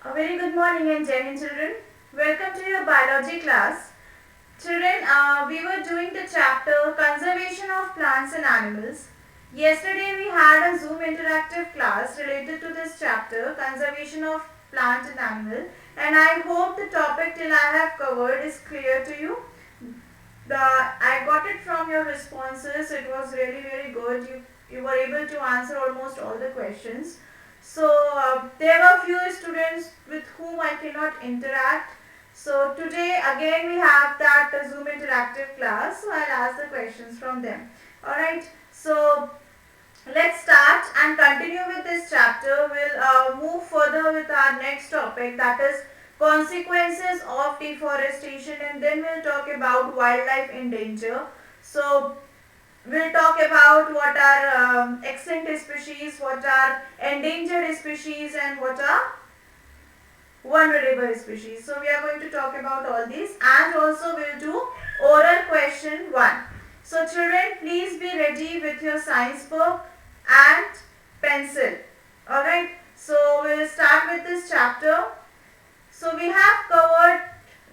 A very good morning and Jai Hind children. Welcome to your biology class. Children, we were doing the chapter Conservation of Plants and Animals. Yesterday we had a Zoom interactive class related to this chapter, Conservation of Plant and Animal, and I hope the topic till I have covered is clear to you. I got it from your responses. It was really very good. You were able to answer almost all the questions. So there were few students with whom I cannot interact. So today again we have that Zoom interactive class. So I'll ask the questions from them. Alright. So let's start and continue with this chapter. We'll move further with our next topic, that is consequences of deforestation, and then we'll talk about wildlife in danger. So we'll talk about what are extinct species, what are endangered species, and what are vulnerable species. So we are going to talk about all these, and also we'll do oral question 1. So children, please be ready with your science book and pencil. Alright, so we'll start with this chapter. So we have covered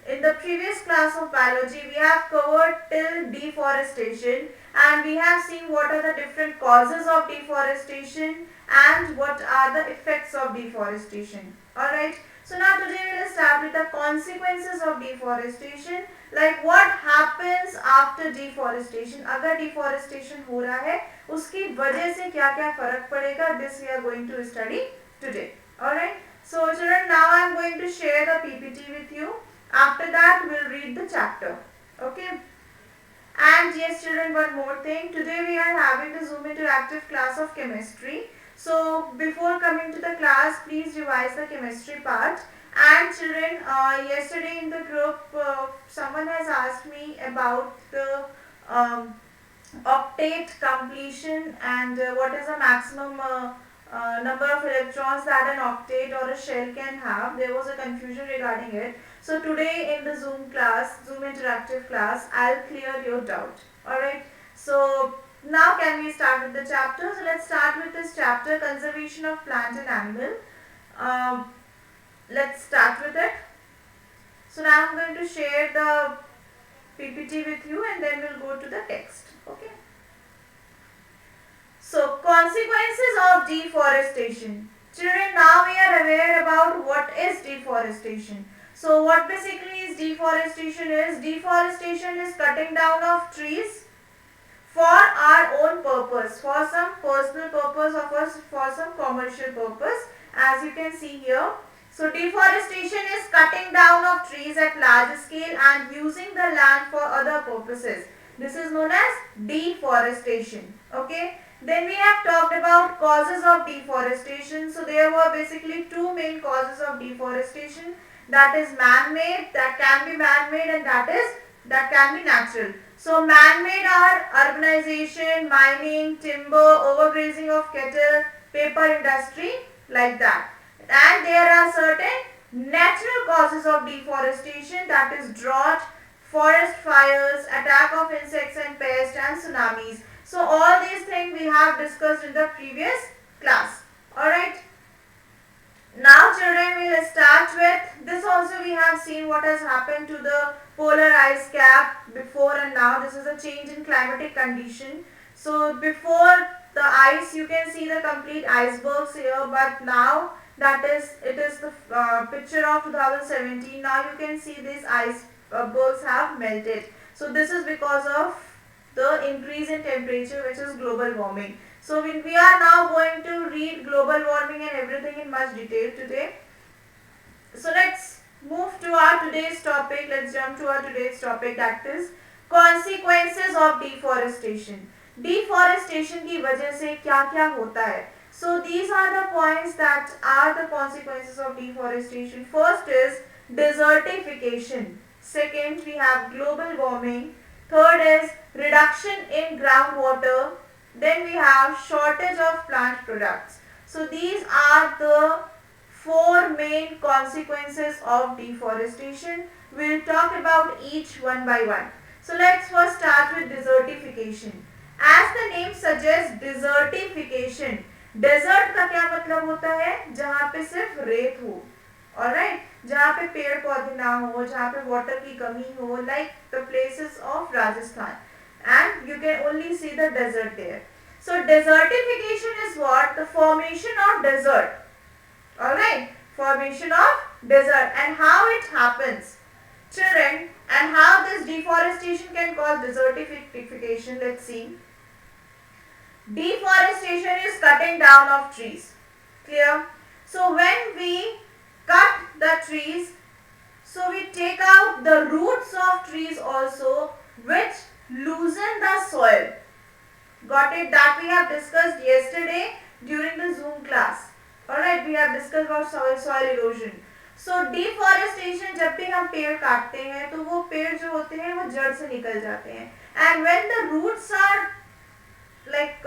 in the previous class of biology, we have covered till deforestation, and we have seen what are the different causes of deforestation and what are the effects of deforestation. Alright, so now today we will start with the consequences of deforestation, like what happens after deforestation. अगर deforestation हो रहा है उसकी वजह से क्या क्या फर्क पड़ेगा, this we are going to study today. Alright, so children, now I am going to share the PPT with you. After that we will read the chapter. Okay. And yes children, one more thing, today we are having the Zoom interactive class of chemistry. So before coming to the class, please revise the chemistry part. And children, yesterday in the group someone has asked me about the octet completion and what is the maximum number of electrons that an octet or a shell can have. There was a confusion regarding it. So today in the Zoom class, Zoom interactive class, I'll clear your doubt. Alright. So now can we start with the chapter? So let's start with this chapter, Conservation of Plant and Animal. Let's start with it. So now I'm going to share the PPT with you and then we'll go to the text. Okay. So consequences of deforestation. Children, now we are aware about what is deforestation. So what basically is deforestation is? Deforestation is cutting down of trees for our own purpose, for some personal purpose or for some commercial purpose, as you can see here. So deforestation is cutting down of trees at large scale and using the land for other purposes. This is known as deforestation. Okay. Then we have talked about causes of deforestation. So there were basically two main causes of deforestation. That is man-made, that can be man-made, and that can be natural. So man-made are urbanization, mining, timber, overgrazing of cattle, paper industry, like that. And there are certain natural causes of deforestation, that is drought, forest fires, attack of insects and pests, and tsunamis. So all these things we have discussed in the previous class. Alright. Now children, we will start with this. Also we have seen what has happened to the polar ice cap before and now. This is a change in climatic condition. So before the ice, you can see the complete icebergs here, but now it is the picture of 2017. Now you can see these icebergs have melted. So this is because of the increase in temperature, which is global warming. So we are now going to read global warming and everything in much detail today. So let's move to our today's topic. Let's jump to our today's topic, that is consequences of deforestation. Deforestation की वजह से क्या क्या होता है? So these are the points that are the consequences of deforestation. First is desertification. Second, we have global warming. Third is reduction in groundwater. Then we have shortage of plant products. So these are the four main consequences of deforestation. We will talk about each one by one. So let's first start with desertification. As the name suggests, desertification. Desert का क्या मतलब होता है? जहाँ पे सिर्फ रेत हो. ऑलराइट, जहाँ पे पेड़ पौधे ना हो, जहाँ पे वाटर की कमी हो, like the places of Rajasthan, and you can only see the desert there. So desertification is what? The formation of desert. Alright, formation of desert, and how it happens, children, and how this deforestation can cause desertification. Let's see. Deforestation is cutting down of trees. Clear? So when we cut the trees, so we take out the roots of trees also, which loosen the soil. Got it? That we have discussed yesterday during the Zoom class. Alright, we have discussed about soil erosion. So deforestation, जब भी हम पेड़ काटते हैं तो वो पेड़ जो होते हैं वो जड़ से निकल जाते हैं, and when the roots are like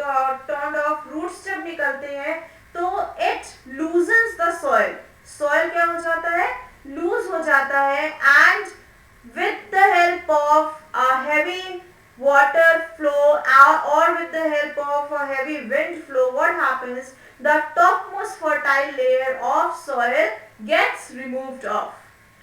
turned off, roots जब निकलते हैं तो it loosens the soil. Soil क्या हो जाता है? Loose हो जाता है, and with the help of a heavy water flow or with the help of a heavy wind flow, what happens? The topmost fertile layer of soil gets removed off,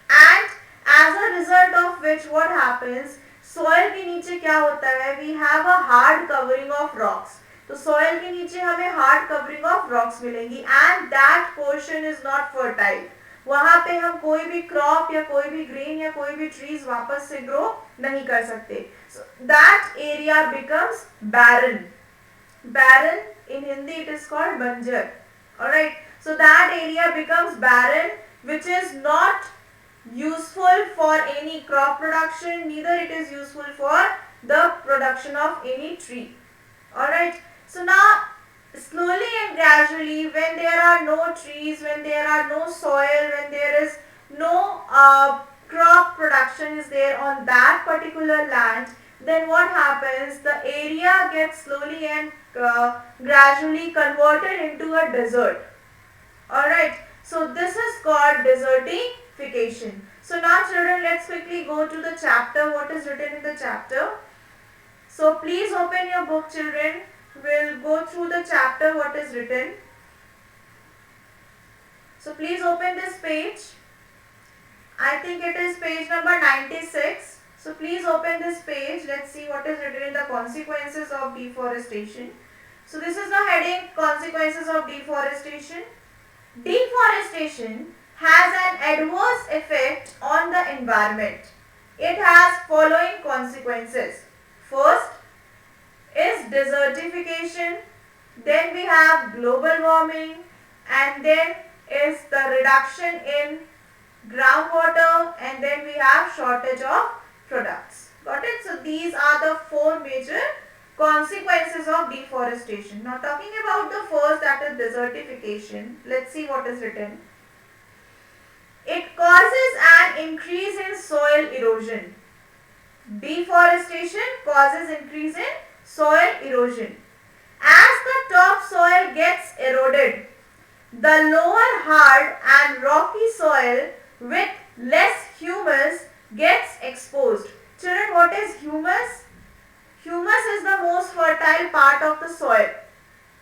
and as a result of which what happens? Soil के नीचे क्या होता है? We have a hard covering of rocks. तो soil के नीचे हमें hard covering of rocks मिलेंगी, and that portion is not fertile. वहां पे हम कोई भी क्रॉप या कोई भी ग्रेन या कोई भी ट्रीज वापस से ग्रो नहीं कर सकते. So that area becomes barren. Barren in Hindi it is called banjar. Alright. So that area becomes barren, which is not useful for any crop production, neither it is useful for the production of any tree. Alright. So now slowly and gradually, when there are no trees, when there are no soil, when there is no crop production is there on that particular land, then what happens? The area gets slowly and gradually converted into a desert. Alright, so this is called desertification. So now children, let's quickly go to the chapter, what is written in the chapter. So please open your book, children. We'll go through the chapter what is written. So please open this page. I think it is page number 96. So please open this page. Let's see what is written in the consequences of deforestation. So this is the heading, consequences of deforestation. Deforestation has an adverse effect on the environment. It has following consequences. First is desertification, then we have global warming, and then is the reduction in groundwater, and then we have shortage of products. Got it? So these are the four major consequences of deforestation. Now talking about the first, that is desertification. Let's see what is written. It causes an increase in soil erosion. Deforestation causes increase in soil erosion. As the topsoil gets eroded, the lower hard and rocky soil with less humus gets exposed. Children, what is humus? Humus is the most fertile part of the soil.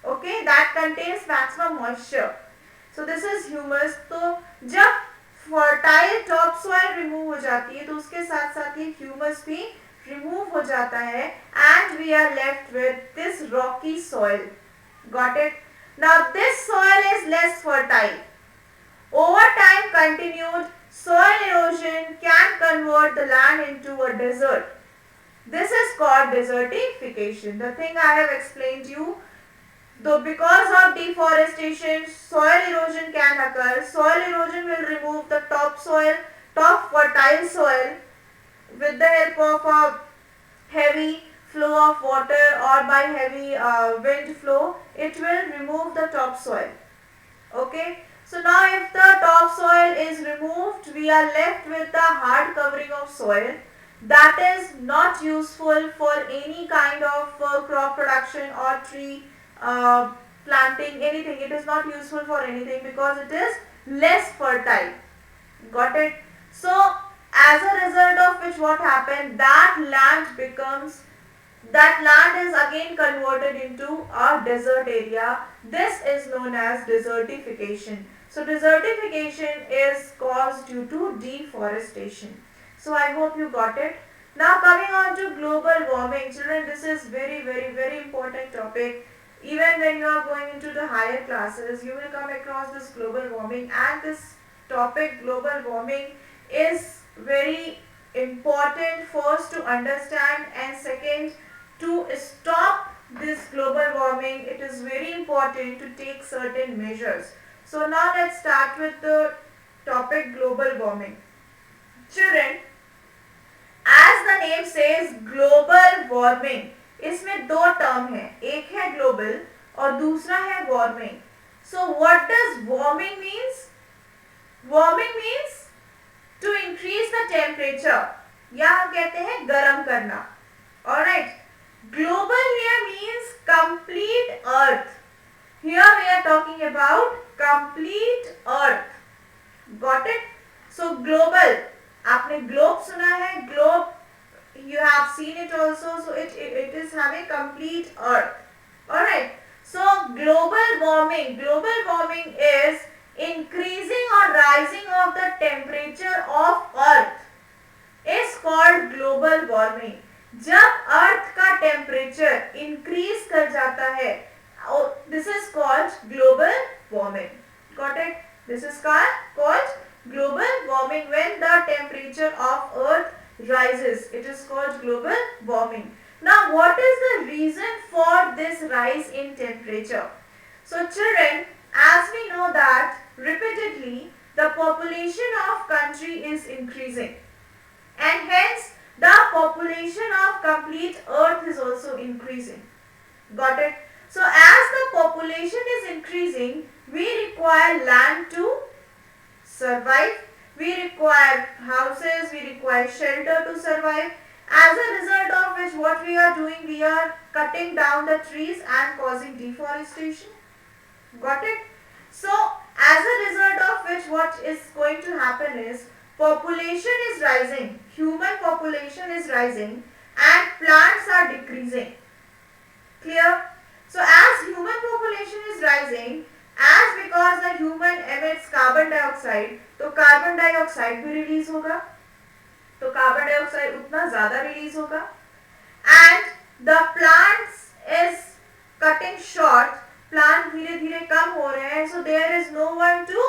Okay, that contains maximum moisture. So this is humus. तो जब fertile topsoil remove हो जाती है तो उसके साथ साथ ही humus भी remove हो जाता है, and we are left with this rocky soil. Got it? Now this soil is less fertile. Over time continued, soil erosion can convert the land into a desert. This is called desertification. The thing I have explained to you, though because of deforestation, soil erosion can occur. Soil erosion will remove the topsoil, top fertile soil with the help of a heavy flow of water or by heavy wind flow. It will remove the topsoil. Okay. So now if the topsoil is removed, we are left with the hard covering of soil. That is not useful for any kind of crop production or tree planting, anything. It is not useful for anything because it is less fertile. Got it? So as a result of which what happened, that land is again converted into a desert area. This is known as desertification. So desertification is caused due to deforestation. So I hope you got it. Now coming on to global warming. Children, this is very important topic. Even when you are going into the higher classes, you will come across this global warming, and this topic global warming is very important, first to understand, and second to stop this global warming. It is very important to take certain measures. So now let's start with the topic global warming. Children, as the name says global warming, इसमें दो term है, एक है global और दूसरा है warming. So what does warming means? Warming means to increase the temperature, या हम कहते हैं गर्म करना. Alright. Global here means complete earth. Here we are talking about complete earth. Got it? So global, आपने globe सुना है, globe you have seen it also, so it is having complete earth. Alright. So global warming is increasing or rising of the temperature of earth is called global warming. जब अर्थ का temperature increase कर जाता है, this is called global warming. Got it? This is called global warming. When the temperature of earth rises, it is called global warming. Now what is the reason for this rise in temperature? So children, as we know that repeatedly the population of country is increasing, and hence the population of complete earth is also increasing. Got it? So as the population is increasing, we require land to survive, we require houses, we require shelter to survive. As a result of which, what we are doing, we are cutting down the trees and causing deforestation. Got it? So as a result of which, what is going to happen is population is rising, human population is rising, and plants are decreasing. Clear? So as human population is rising, as because the human emits carbon dioxide, तो carbon dioxide भी release होगा, तो carbon dioxide उतना ज़्यादा release होगा, and the plants is cutting short, plant धीरे धीरे कम हो रहे हैं, so there is no one to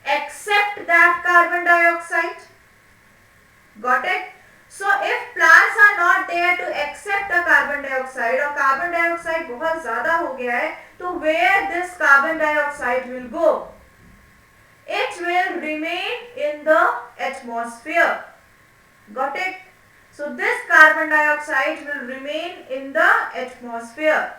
accept that carbon dioxide. Got it? So if plants are not there to accept the carbon dioxide, और carbon dioxide बहुत ज़्यादा हो गया है, तो where this carbon dioxide will go? It will remain in the atmosphere. Got it? So this carbon dioxide will remain in the atmosphere,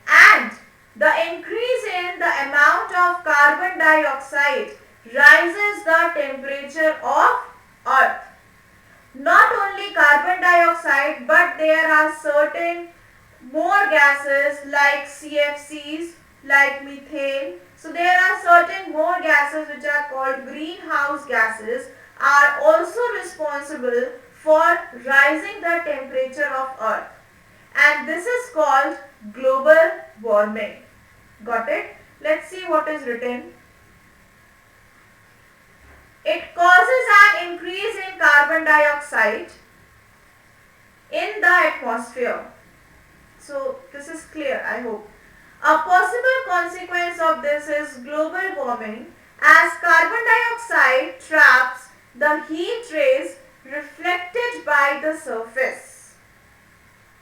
and the increase in the amount of carbon dioxide rises the temperature of earth. Not only carbon dioxide, but there are certain more gases like CFCs, like methane. So there are certain more gases which are called greenhouse gases, are also responsible for rising the temperature of earth, and this is called global warming. Got it? Let's see what is written. It causes an increase in carbon dioxide in the atmosphere. So this is clear, I hope. A possible consequence of this is global warming, as carbon dioxide traps the heat rays reflected by the surface.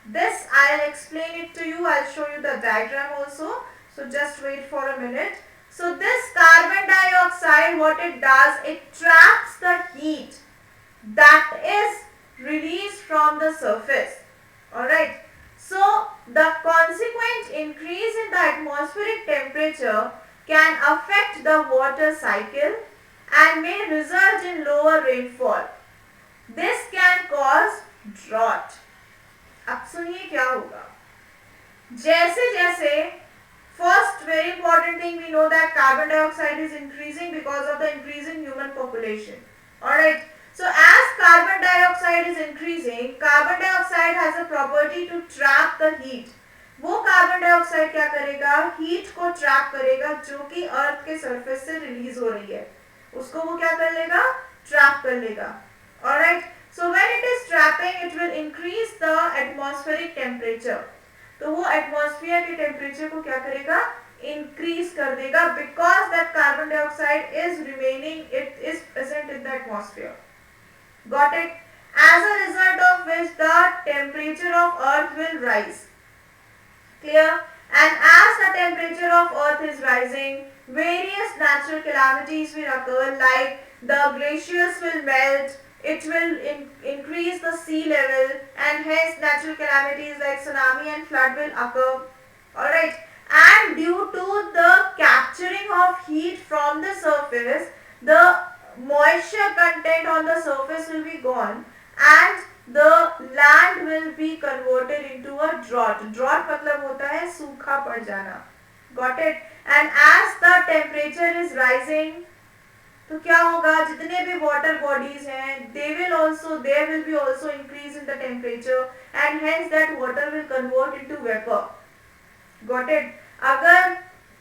This I'll explain it to you. I'll show you the diagram also. So just wait for a minute. So this carbon dioxide, what it does, it traps the heat that is released from the surface. Alright. So the consequent increase in the atmospheric temperature can affect the water cycle and may result in lower rainfall. This can cause drought. अब सुनिए क्या होगा. जैसे जैसे first very important thing, we know that carbon dioxide is increasing because of the increasing human population. Alright. So as carbon dioxide is increasing, carbon dioxide has a property to trap the heat. वो carbon dioxide क्या करेगा, heat को trap करेगा जो कि अर्थ के surface से release हो रही है, उसको वो क्या कर लेगा, ट्रैप कर लेगा. Alright, so when it is trapping it will increase the atmospheric temperature. तो वो एटमॉस्फेयर के टेम्परेचर को क्या करेगा, इंक्रीज कर देगा, because that carbon dioxide is remaining, it is present in the atmosphere. Got it? As a result of which the temperature of earth will rise. Clear? And as the temperature of earth is rising, various natural calamities will occur, like the glaciers will melt, it will increase the sea level, and hence natural calamities like tsunami and flood will occur. Alright? And due to the capturing of heat from the surface, the moisture content on the surface will be gone and the land will be converted into a drought. Drought मतलब होता है सूखा पड़ जाना. Got it? And as the temperature is rising, तो क्या होगा, जितने भी water bodies हैं, there will be also increase in the temperature and hence that water will convert into vapor. Got it? अगर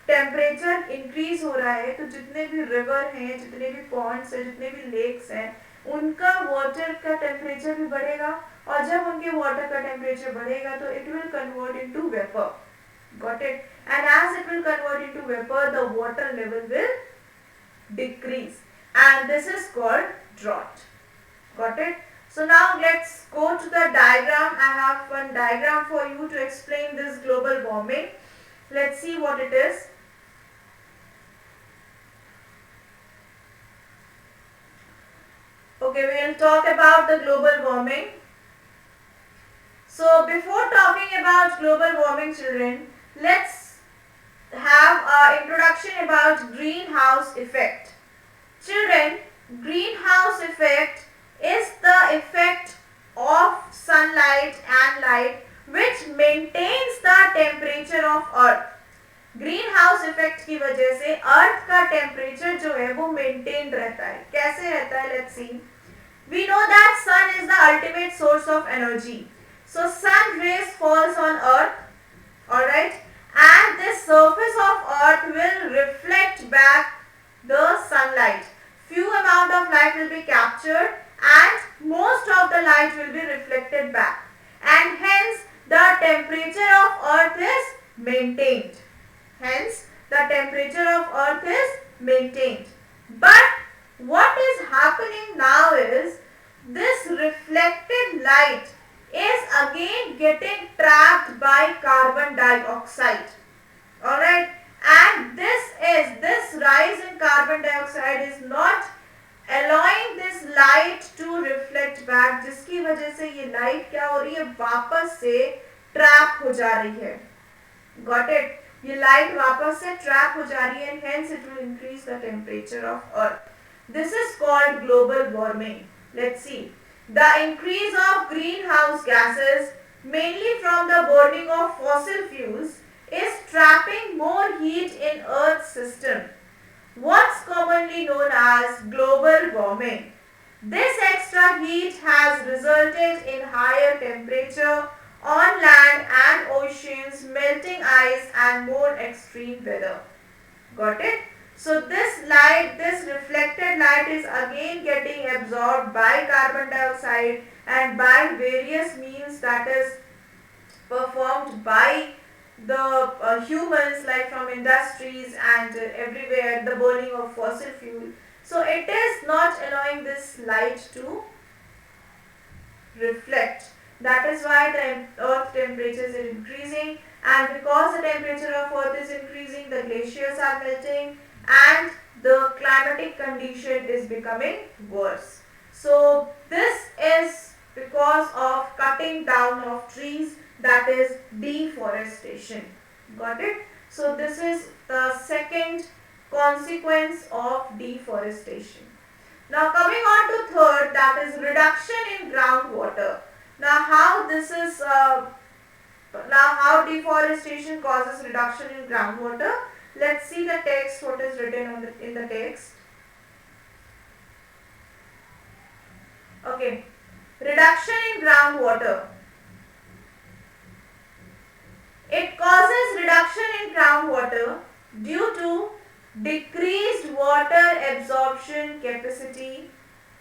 टेम्परेचर इंक्रीज हो रहा है तो जितने भी रिवर हैं, जितने भी पॉन्ड्स हैं, जितने भी लेक्स हैं, उनका वाटर का टेम्परेचर भी बढ़ेगा और जब उनके वाटर का टेम्परेचर बढ़ेगा तो it will convert into vapour. Got it? And as it will convert into vapour the water level will decrease and this is called drought. Got it? So now let's go to the diagram. I have one diagram for you to explain this global warming. Let's see what it is. Okay, we will talk about the global warming. So before talking about global warming, children, let's have an introduction about greenhouse effect. Children, greenhouse effect is the effect of sunlight and light which maintains the temperature of earth. Green house effect की वजह से अर्थ का temperature जो है वो maintain रहता है. कैसे रहता है, let's see. We know that sun is the ultimate source of energy. So sun rays falls on earth, alright, and the surface of earth will reflect back the sunlight. Few amount of light will be captured and most of the light will be reflected back, and hence the temperature of earth is maintained. Hence the temperature of earth is maintained. But what is happening now is this reflected light is again getting trapped by carbon dioxide. Alright, and this rise in carbon dioxide is not allowing this light to reflect back, जिसकी वजह से ये light क्या हो रही है, वापस से ट्रैप हो जा रही है. Got it? ये लाइट वापस से ट्रैप हो जा रही है and hence it will increase the temperature of earth. This is called global warming. Let's see. The increase of greenhouse gases, mainly from the burning of fossil fuels, is trapping more heat in Earth's system. What's commonly known as global warming. This extra heat has resulted in higher temperature on land and oceans, melting ice and more extreme weather. Got it? So this light, this reflected light is again getting absorbed by carbon dioxide and by various means that is performed by the humans, like from industries and everywhere, the burning of fossil fuel. So it is not allowing this light to reflect. That is why the earth temperature is increasing, and because the temperature of earth is increasing, the glaciers are melting and the climatic condition is becoming worse. So this is because of cutting down of trees, that is deforestation. Got it? So this is the second consequence of deforestation. Now coming on to third, that is reduction in groundwater. Now how this is how deforestation causes reduction in groundwater. Let's see the text, what is written in the text. Okay, reduction in groundwater. It causes reduction in groundwater due to decreased water absorption capacity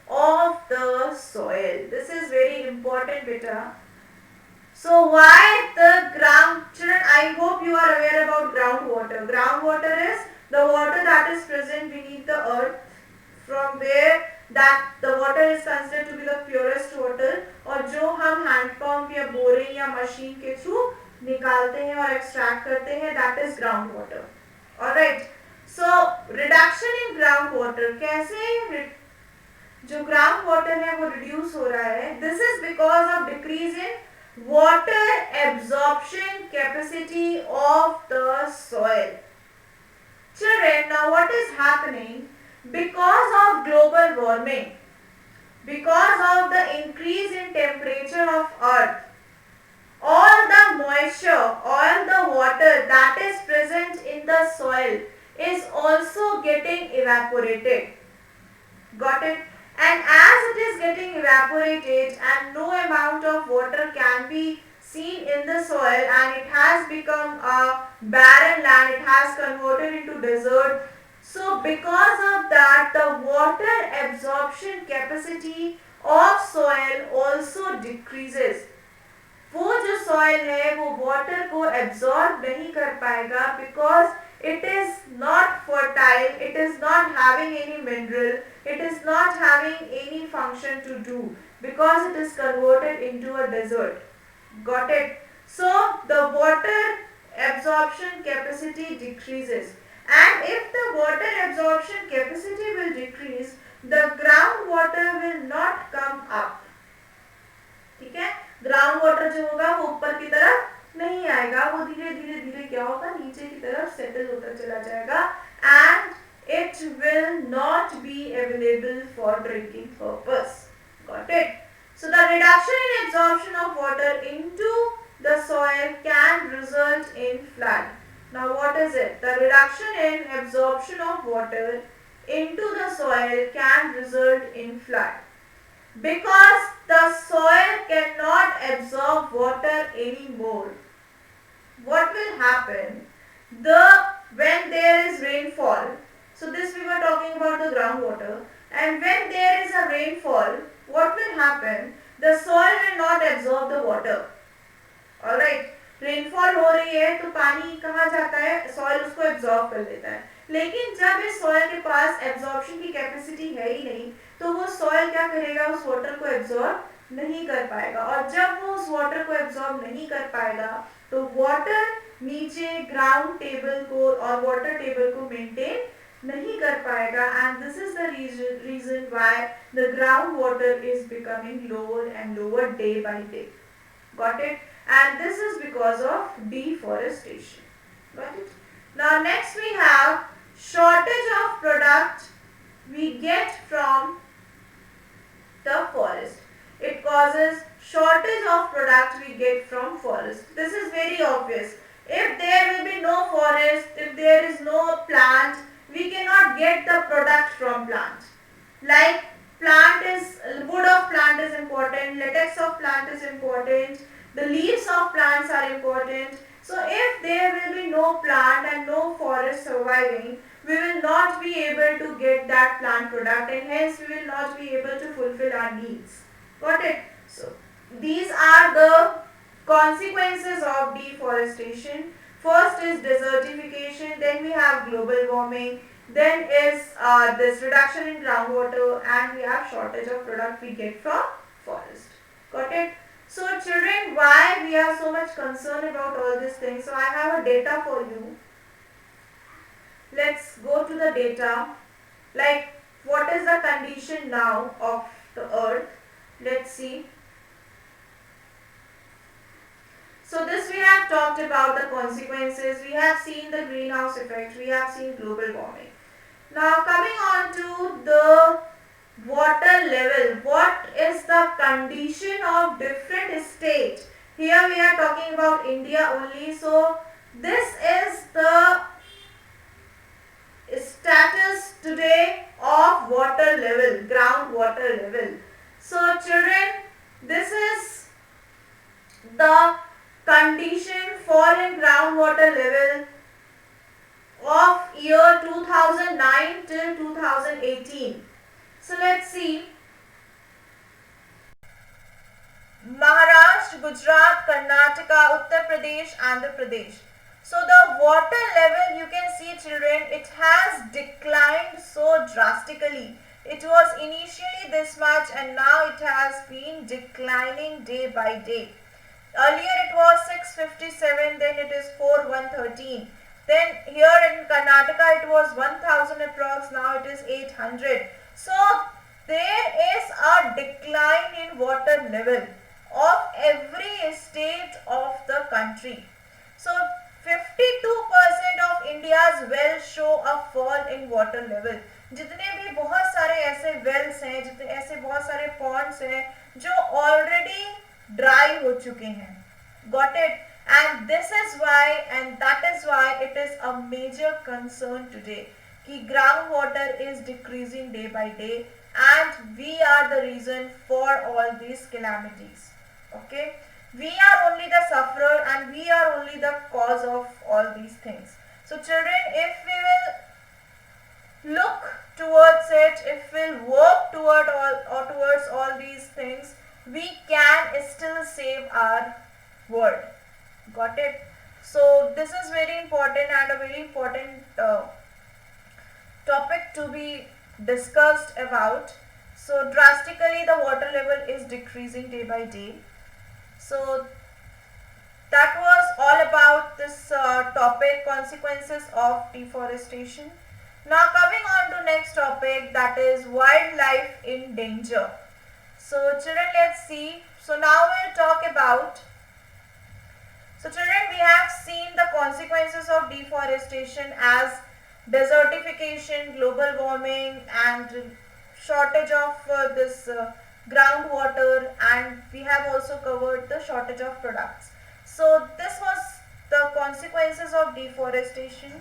of the soil. This is very important, beta. So why the children, I hope you are aware about groundwater. Groundwater is the water that is present beneath the earth, from where that the water is considered to be the purest water, और जो हम hand pump या boring या machine के through निकालते हैं और extract करते हैं, that is groundwater. Alright. So reduction in groundwater, कैसे जो ग्राउंड वाटर है वो रिड्यूस हो रहा है? This is because of decrease in water absorption capacity of the soil. Children, now what is happening? Because of global warming, because of the increase in temperature of earth, all the moisture, all the water that is present in the soil is also getting evaporated. Got it? And as it is getting evaporated and no amount of water can be seen in the soil, and it has become a barren land, it has converted into desert. So because of that, the water absorption capacity of soil also decreases. वो जो soil है वो water को absorb नहीं कर पाएगा, because it is not fertile, it is not having any mineral, it is not having any function to do, because it is converted into a desert. Got it? So the water absorption capacity decreases, and if the water absorption capacity will decrease, the groundwater will not come up. ठीक है? Ground water जो होगा वो ऊपर की तरफ नहीं आएगा, वो धीरे धीरे धीरे क्या होगा, नीचे की तरफ सेटल होता चला जाएगा, and it will not be available for drinking purpose. Got it? So the reduction in absorption of water into the soil can result in flood. Now what is it? The reduction in absorption of water into the soil can result in flood, because the soil cannot absorb water anymore. What will happen? When there is rainfall, so this we were talking about the groundwater, and when there is a rainfall, what will happen? The soil will not absorb the water. Alright, rainfall हो रही है तो पानी कहाँ जाता है? Soil उसको absorb कर लेता है, लेकिन जब इस सॉइल के पास एब्जॉर्प्शन की कैपेसिटी है ही नहीं, तो वो सॉइल क्या करेगा? उस वाटर को एब्जॉर्ब नहीं कर पाएगा, और जब वो उस वाटर को एब्जॉर्ब नहीं कर पाएगा तो वाटर नीचे ग्राउंड टेबल को और वाटर टेबल को मेंटेन नहीं कर पाएगा, and this is the reason why the ground water is becoming lower and lower day by day. Got it? And this is because of deforestation. Got it? Now next we have shortage of product we get from the forest. It causes shortage of product we get from forest. This is very obvious. If there will be no forest, if there is no plant, we cannot get the product from plant. Like wood of plant is important, latex of plant is important, the leaves of plants are important. So if there will be no plant and no forest surviving, we will not be able to get that plant product, and hence we will not be able to fulfill our needs. Got it? So these are the consequences of deforestation. First is desertification, then we have global warming, then is this reduction in groundwater, and we have shortage of product we get from forest. Got it? So children, why we are so much concerned about all these things? So I have a data for you. Let's go to the data. Like, what is the condition now of the earth? Let's see. So this we have talked about the consequences. We have seen the greenhouse effect. We have seen global warming. Now coming on to the water level. What is the condition of different states? Here we are talking about India only. So this is the status today of water level, groundwater level. So children, this is the condition for in So let's see. Maharashtra, Gujarat, Karnataka, Uttar Pradesh, Andhra Pradesh. So the water level, you can see children, it has declined so drastically. It was initially this much and now it has been declining day by day. Earlier it was 657, then it is 4113. Then here in Karnataka it was 1000 approx, now it is 800. So there is a decline in water level of every state of the country. So 52% of India's wells show a fall in water level. जितने भी बहुत सारे ऐसे wells हैं, जितने ऐसे बहुत सारे ponds हैं जो already dry हो चुके हैं. Got it? And this is why, and that is why it is a major concern today कि groundwater is decreasing day by day and we are the reason for all these calamities. Okay, we are only the sufferer and we are only the cause of all these things. So children, if we will look towards it, if we will work towards all these things, we can still save our world. Got it? So this is very important and a very important topic to be discussed about. So drastically the water level is decreasing day by day. So that was all about this topic, consequences of deforestation. Now coming on to next topic, that is wildlife in danger. So children, let's see. So now we'll talk about, so children, we have seen the consequences of deforestation as desertification, global warming and shortage of groundwater, and we have also covered the shortage of products. So this was the consequences of deforestation.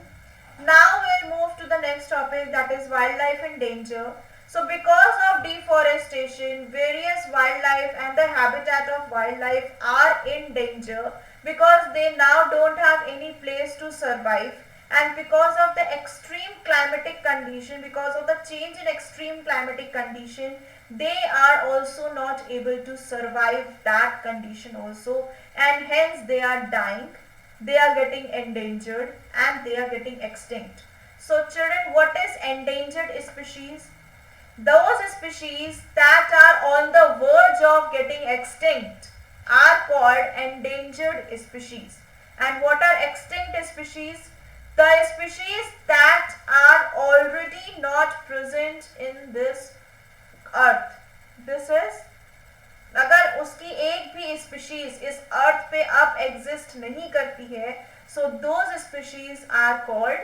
Now we'll move to the next topic, that is wildlife in danger. So because of deforestation, various wildlife and the habitat of wildlife are in danger because they now don't have any place to survive, and because of the extreme climatic condition, because of the change in extreme climatic condition, they are also not able to survive that condition also, and hence they are dying, they are getting endangered and they are getting extinct. So children, what is endangered species? Those species that are on the verge of getting extinct are called endangered species. And what are extinct species? The species that are already not present in this earth. This is, अगर उसकी एक भी species इस earth पे अब exist नहीं करती है, so those species are called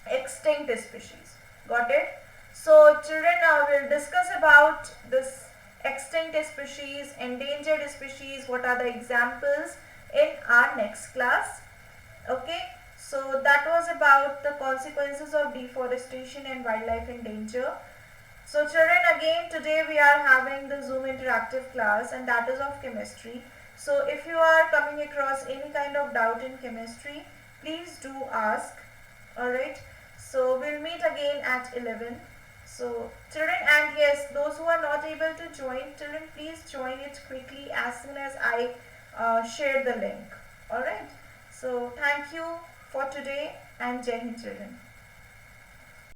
extinct species. Got it? So children, now we'll discuss about this extinct species, endangered species, what are the examples in our next class. Okay, so that was about the consequences of deforestation and wildlife in danger. So children, again today we are having the Zoom interactive class, and that is of chemistry. So if you are coming across any kind of doubt in chemistry, please do ask. Alright, so we'll meet again at 11. So children, and yes, those who are not able to join, children, please join it quickly as soon as I share the link. Alright, so thank you for today and Jai Hind children.